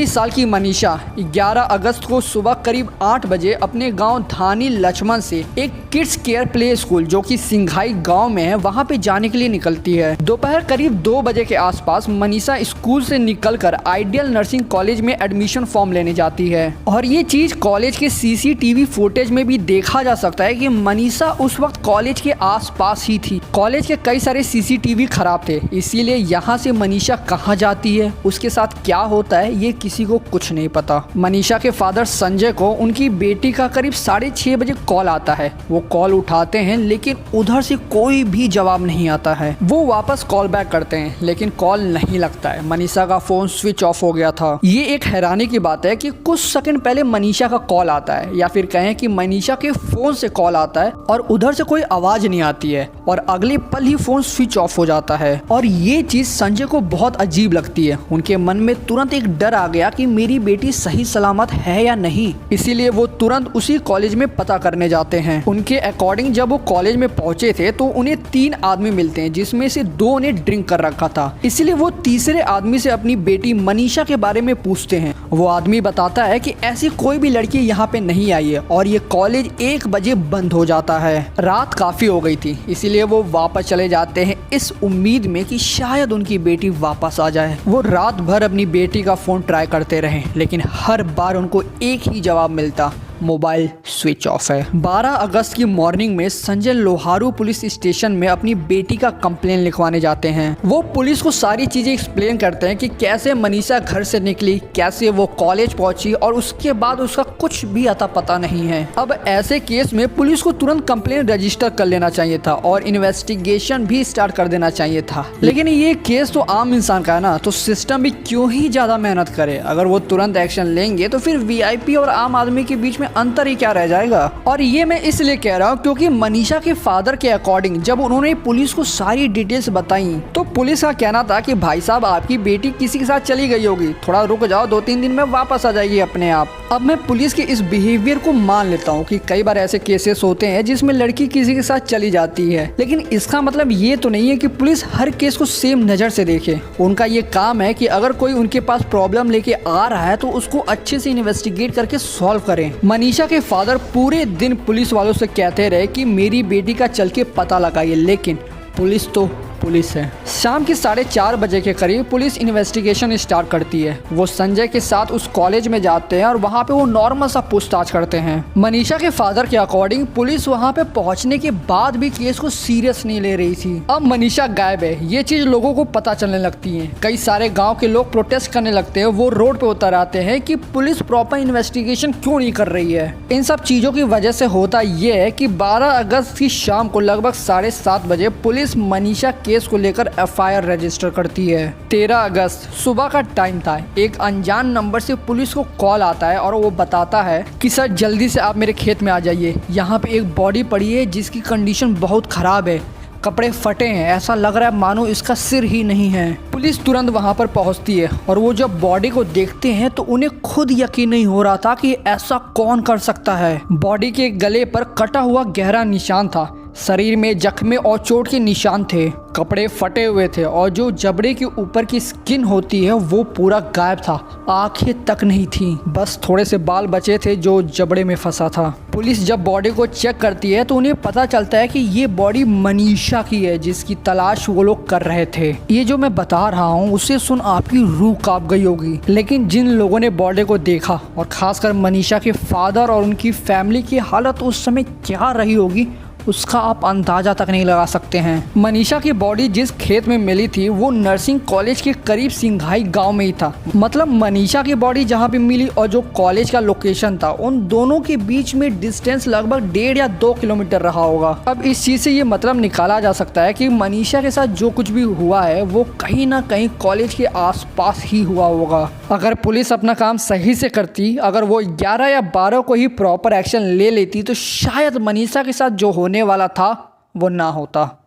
19 साल की मनीषा 11 अगस्त को सुबह करीब 8 बजे अपने गांव धानी लक्ष्मण से एक किड्स केयर प्ले स्कूल जो कि सिंघाई गांव में है वहां पे जाने के लिए निकलती है। दोपहर करीब 2 बजे के आसपास मनीषा स्कूल से निकलकर आइडियल नर्सिंग कॉलेज में एडमिशन फॉर्म लेने जाती है और ये चीज कॉलेज के सीसीटीवी फुटेज में भी देखा जा सकता है कि मनीषा उस वक्त कॉलेज के आसपास ही थी। कॉलेज के कई सारे सीसीटीवी खराब थे, इसीलिए यहाँ से मनीषा कहाँ जाती है, उसके साथ क्या होता है, ये किसी को कुछ नहीं पता। मनीषा के फादर संजय को उनकी बेटी का करीब 6:30 बजे कॉल आता है। वो कॉल उठाते हैं लेकिन उधर से कोई भी जवाब नहीं आता है। वो वापस कॉल बैक करते हैं लेकिन कॉल नहीं लगता है। मनीषा का फोन स्विच ऑफ हो गया था। ये एक हैरानी की बात है कि कुछ सेकंड पहले मनीषा का कॉल आता है या फिर कहें कि मनीषा के फोन से कॉल आता है और उधर से कोई आवाज नहीं आती है और अगले पल ही फोन स्विच ऑफ हो जाता है। और ये चीज संजय को बहुत अजीब लगती है। उनके मन में तुरंत एक डर आ गया कि मेरी बेटी सही सलामत है या नहीं, इसीलिए वो तुरंत उसी कॉलेज में पता करने जाते हैं। उनके अकॉर्डिंग जब वो कॉलेज में पहुंचे थे तो उन्हें 3 आदमी मिलते हैं जिसमें से 2 ने ड्रिंक कर रखा था। इसलिए वो तीसरे आदमी से अपनी बेटी मनीषा के बारे में पूछते हैं। वो आदमी बताता है कि ऐसी कोई भी लड़की यहाँ पे नहीं आई है और ये कॉलेज 1 बजे बंद हो जाता है। रात काफी हो गई थी, इसीलिए वो वापस चले जाते हैं इस उम्मीद में कि शायद उनकी बेटी वापस आ जाए। वो रात भर अपनी बेटी का फोन ट्राई करते रहे लेकिन हर बार उनको एक ही जवाब मिलता, मोबाइल स्विच ऑफ है। 12 अगस्त की मॉर्निंग में संजय लोहारू पुलिस स्टेशन में अपनी बेटी का कंप्लेन लिखवाने जाते हैं। वो पुलिस को सारी चीजें एक्सप्लेन करते हैं कि कैसे मनीषा घर से निकली, कैसे वो कॉलेज पहुंची और उसके बाद उसका कुछ भी अता पता नहीं है। अब ऐसे केस में पुलिस को तुरंत कंप्लेन रजिस्टर कर लेना चाहिए था और इन्वेस्टिगेशन भी स्टार्ट कर देना चाहिए था, लेकिन ये केस तो आम इंसान का है ना, तो सिस्टम भी क्यों ही ज्यादा मेहनत करे। अगर वो तुरंत एक्शन लेंगे तो फिर वीआईपी और आम आदमी के बीच में अंतर ही क्या रह जाएगा। और ये मैं इसलिए कह रहा हूँ क्योंकि मनीषा के फादर के अकॉर्डिंग जब उन्होंने पुलिस को सारी डिटेल्स बताई तो पुलिस का कहना था कि भाई साहब आपकी बेटी किसी के साथ चली गई होगी, थोड़ा रुक जाओ, 2-3 दिन में वापस आ जाएगी अपने आप। अब मैं पुलिस के इस बिहेवियर को मान लेता हूँ कि कई बार ऐसे केसेस होते हैं जिसमें लड़की किसी के साथ चली जाती है, लेकिन इसका मतलब ये तो नहीं है कि पुलिस हर केस को सेम नजर से देखे। उनका ये काम है कि अगर कोई उनके पास प्रॉब्लम लेके आ रहा है तो उसको अच्छे से इन्वेस्टिगेट करके सॉल्व करें। मनीषा के फादर पूरे दिन पुलिस वालों से कहते रहे कि मेरी बेटी का चल के पता लगाइए, लेकिन पुलिस तो पुलिस है। शाम के 4:30 बजे के करीब पुलिस इन्वेस्टिगेशन स्टार्ट करती है। वो संजय के साथ उस कॉलेज में जाते हैं और वहाँ पे वो नॉर्मल सा पूछताछ करते हैं। मनीषा के फादर के अकॉर्डिंग पुलिस वहाँ पे पहुँचने के बाद भी केस को सीरियस नहीं ले रही थी। अब मनीषा गायब है, ये चीज लोगों को पता चलने लगती है। कई सारे गाँव के लोग प्रोटेस्ट करने लगते हैं। वो रोड पे उतर आते हैं कि पुलिस प्रॉपर इन्वेस्टिगेशन क्यों नहीं कर रही है। इन सब चीजों की वजह से होता ये है कि 12 अगस्त की शाम को लगभग 7:30 बजे पुलिस मनीषा केस को लेकर एफआईआर रजिस्टर करती है। 13 अगस्त सुबह का टाइम था। एक अनजान नंबर से पुलिस को कॉल आता है और वो बताता है कि सर जल्दी से आप मेरे खेत में आ जाइए, यहाँ पे एक बॉडी पड़ी है जिसकी कंडीशन बहुत खराब है, कपड़े फटे हैं, ऐसा लग रहा है मानो इसका सिर ही नहीं है। पुलिस तुरंत वहां पर पहुंचती है और वो जब बॉडी को देखते हैं तो उन्हें खुद यकीन नहीं हो रहा था कि ऐसा कौन कर सकता है। बॉडी के गले पर कटा हुआ गहरा निशान था, शरीर में जख्मे और चोट के निशान थे, कपड़े फटे हुए थे और जो जबड़े के ऊपर की स्किन होती है वो पूरा गायब था, आंखें तक नहीं थी, बस थोड़े से बाल बचे थे जो जबड़े में फंसा था। पुलिस जब बॉडी को चेक करती है तो उन्हें पता चलता है कि ये बॉडी मनीषा की है जिसकी तलाश वो लोग कर रहे थे। ये जो मैं बता रहा हूँ उसे सुन आपकी रूह कांप गई होगी, लेकिन जिन लोगों ने बॉडी को देखा और खासकर मनीषा के फादर और उनकी फैमिली की हालत उस समय क्या रही होगी उसका आप अंदाजा तक नहीं लगा सकते हैं। मनीषा की बॉडी जिस खेत में मिली थी वो नर्सिंग कॉलेज के करीब सिंघाई गांव में ही था। मतलब मनीषा की बॉडी जहां पे मिली और जो कॉलेज का लोकेशन था उन दोनों के बीच में डिस्टेंस लगभग 1.5 या 2 किलोमीटर रहा होगा। अब इस चीज से ये मतलब निकाला जा सकता है कि मनीषा के साथ जो कुछ भी हुआ है वो कहीं ना कहीं कॉलेज के आसपास ही हुआ होगा। अगर पुलिस अपना काम सही से करती, अगर वो 11 या 12 को ही प्रॉपर एक्शन ले लेती तो शायद मनीषा के साथ जो होने वाला था वो ना होता।